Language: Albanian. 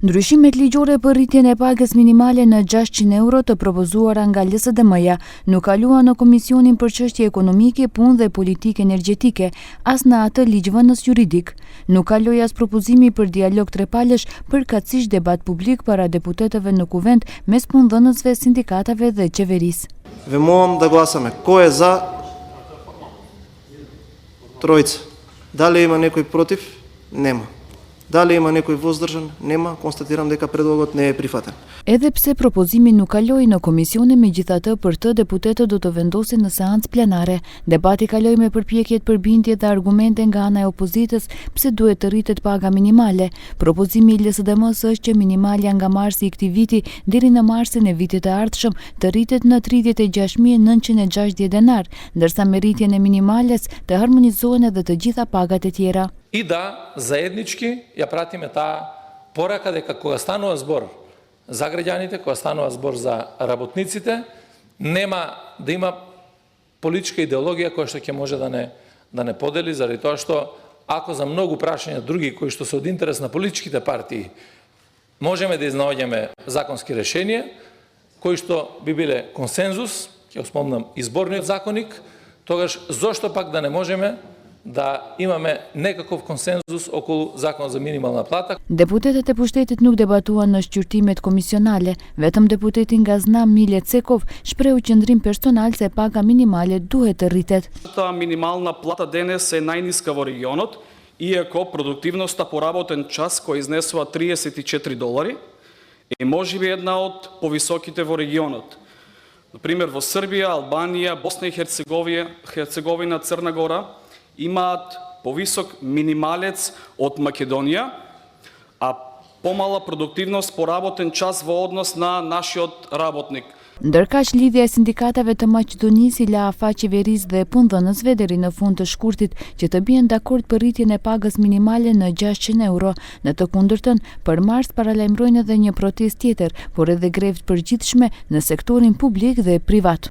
Ndryshimet ligjore për rritjen e pagës minimale në 600 euro të propozuara nga LSDM-ja nuk kaluan në Komisionin për Çështje Ekonomike, Punë dhe Politikë Energjetike, as në atë ligjvënës juridik. Nuk kaloi as propozimi për dialog trepalësh përkatësisht debat publik para deputetëve në kuvent mes punëdhënësve, sindikatave dhe qeverisë. Ви молам да гласаме. Кој е за? Тројца. Дали има некој против? Нема. Дали има некој воздржан? Нема. Констатирам дека предлогот не е прифатен. Edhe pse propozimi nuk kaloi në komisione, megjithatë për të deputetët do të vendosin në seancë plenare. Debati kaloi me përpjekjet për bindje dhe argumente nga ana e opozitës pse duhet të rritet paga minimale. Propozimi i LSDM-s është që minimalja nga marsi i këtij viti deri në marsin e vitit të ardhshëm të rritet në 36.960 denar, ndërsa me rritjen e minimales të harmonizohen edhe të gjitha pagat e tjera. И да заеднички ја пратиме таа порака дека кога станува збор за граѓаните, кога станува збор за работниците, нема да има политичка идеологија која што ќе може да не подели, заради тоа што ако за многу прашања други кои што се од интерес на политичките партии можеме да изнаоѓаме законски решенија кои што би биле консензус, ќе спомнам изборниот законник, тогаш зошто пак да не можеме да имаме некаков консенzus околу закон за минимална плата. Deputetët e pushtetit nuk debatuan në shqyrtimet komisionale, vetëm deputeti nga Znam Mile Cekov shprehu qëndrim personal se paga minimale duhet të rritet. Минимална плата денес е најниска во регионот, иако продуктивноста по работен час која изнесува $34 е можеби една од повисоките во регионот. Например, во Србија, Албанија, Босна и Херцеговина, Црна Гора имаат повисок минималец од Македонија, а помала продуктивност по работен час во однос на нашиот работник. Ndërkaq lidhja e sindikatave të Maqedonisë i la afa qeverisë dhe punëdhënësve deri në fund të shkurtit që të bien dakord për rritjen e pagës minimale në 600 euro. Në të kundërtën, për mars paralajmërojnë edhe një protestë tjetër, por edhe grevë të përgjithshme në sektorin publik dhe privat.